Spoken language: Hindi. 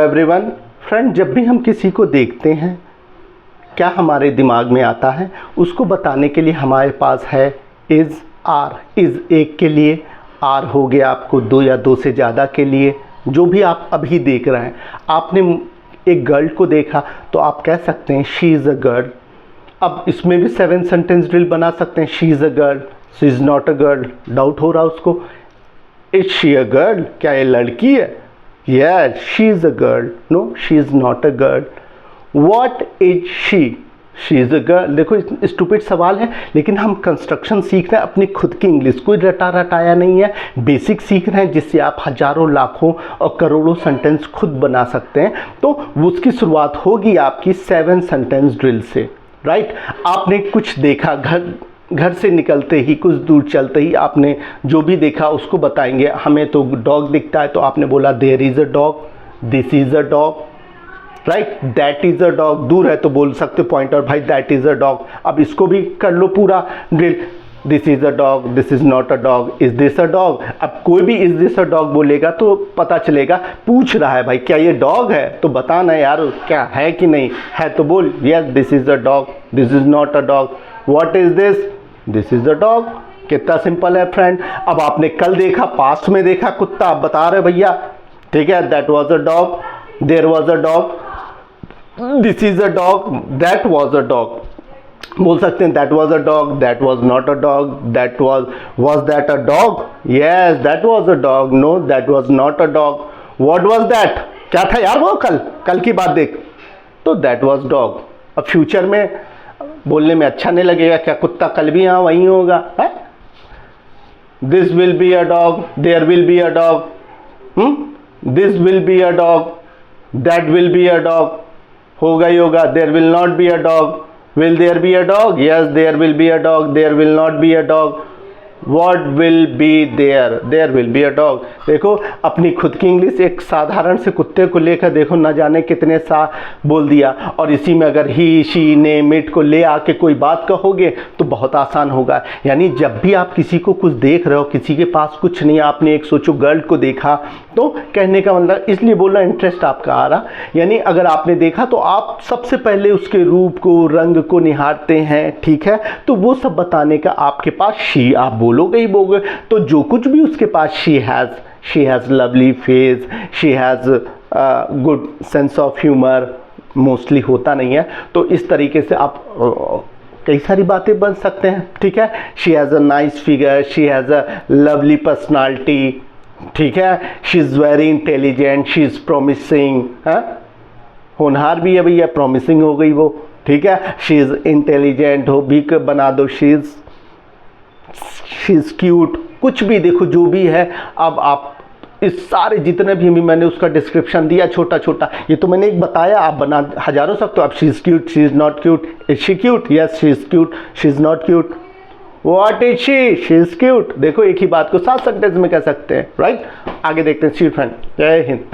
एवरीवन। फ्रेंड, जब भी हम किसी को देखते हैं क्या हमारे दिमाग में आता है, उसको बताने के लिए हमारे पास है इज़, आर। इज़ एक के लिए, आर हो गया आपको दो या दो से ज़्यादा के लिए। जो भी आप अभी देख रहे हैं, आपने एक गर्ल को देखा तो आप कह सकते हैं शी इज़ अ गर्ल। अब इसमें भी 7 सेंटेंस ड्रिल बना सकते हैं। She is a girl, she is not a girl. Doubt हो रहा उसको, इज शी अ गर्ल, क्या ये लड़की है? Yes, she is a girl. No, she is not a girl. What is she? She is a girl. देखो स्टूपिड सवाल है, लेकिन हम कंस्ट्रक्शन सीख रहे हैं अपनी खुद की इंग्लिश। कोई रटा रटाया नहीं है, बेसिक सीख रहे हैं जिससे आप हजारों लाखों और करोड़ों सेंटेंस खुद बना सकते हैं। तो उसकी शुरुआत होगी आपकी 7 सेंटेंस ड्रिल से। राइट? आपने कुछ देखा, घर से निकलते ही कुछ दूर चलते ही आपने जो भी देखा उसको बताएंगे। हमें तो डॉग दिखता है तो आपने बोला there is a dog, this is a dog, right? That is a dog. दूर है तो बोल सकते पॉइंटर, भाई दैट इज़ अ डॉग। अब इसको भी कर लो पूरा drill. This is a dog, this is not a dog, is this a dog. अब कोई भी इज़ दिस अ डॉग बोलेगा तो पता चलेगा, पूछ रहा है भाई क्या ये डॉग है, तो बताना यार क्या है कि नहीं है, तो बोल yes this is a dog, this is not a dog, what is this, this is the dog. कितना सिंपल है फ्रेंड। अब आपने कल देखा, पास्ट में देखा कुत्ता, आप बता रहे भैया, ठीक है, that was a dog, there was a dog, this is a dog, that was a dog. बोल सकते हैं that was a dog, that was not a dog, that was that a dog, yes that was a dog, no that was not a dog, what was that, क्या था यार वो, कल की बात देख, तो दैट वाज डॉग। अब फ्यूचर में बोलने में अच्छा नहीं लगेगा, क्या कुत्ता कल भी यहाँ वहीं होगा? है this will be a dog, there will be a dog, this will be a dog, that will be a dog, होगा ही होगा। There will not be a dog, will there be a dog, yes there will be a dog, there will not be a dog, What will be there? There will be a dog। देखो अपनी खुद की इंग्लिश एक साधारण से कुत्ते को लेकर देखो न जाने कितने सा बोल दिया, और इसी में अगर ही, शी, नेम, इट को ले आके कोई बात कहोगे तो बहुत आसान होगा। यानी जब भी आप किसी को कुछ देख रहे हो, किसी के पास कुछ नहीं, आपने एक सोचो गर्ल को देखा, तो कहने का मतलब इसलिए बोलना इंटरेस्ट आपका आ रहा, यानी अगर आपने देखा तो आप सबसे पहले उसके रूप को, रंग को निहारते हैं, ठीक है? तो वो सब बताने का आपके पास शी आप बोलोगे ही बोलोगे। तो जो कुछ भी उसके पास, she has lovely face, she has good sense of humour, mostly होता नहीं है, तो इस तरीके से आप कई सारी बातें बन सकते हैं, ठीक है? She has a nice figure, she has a lovely personality, ठीक है? She is very intelligent, she is promising, होनहार भी है भैया, प्रोमिसिंग हो गई वो, ठीक है? शी इज़ इंटेलिजेंट हो भी बना दो, शी इज़ क्यूट, कुछ भी देखो जो भी है। अब आप इस सारे जितने भी मैंने उसका डिस्क्रिप्शन दिया छोटा छोटा, ये तो मैंने एक बताया, आप बना हजारों सकते हो। आप she is cute, she is not cute, is she cute, yes she is cute, she is not cute, what is she is cute. देखो एक ही बात को 7 सेंटेंस में कह सकते हैं, राइट? आगे देखते हैं। सी फ्रेंड, जय हिंद।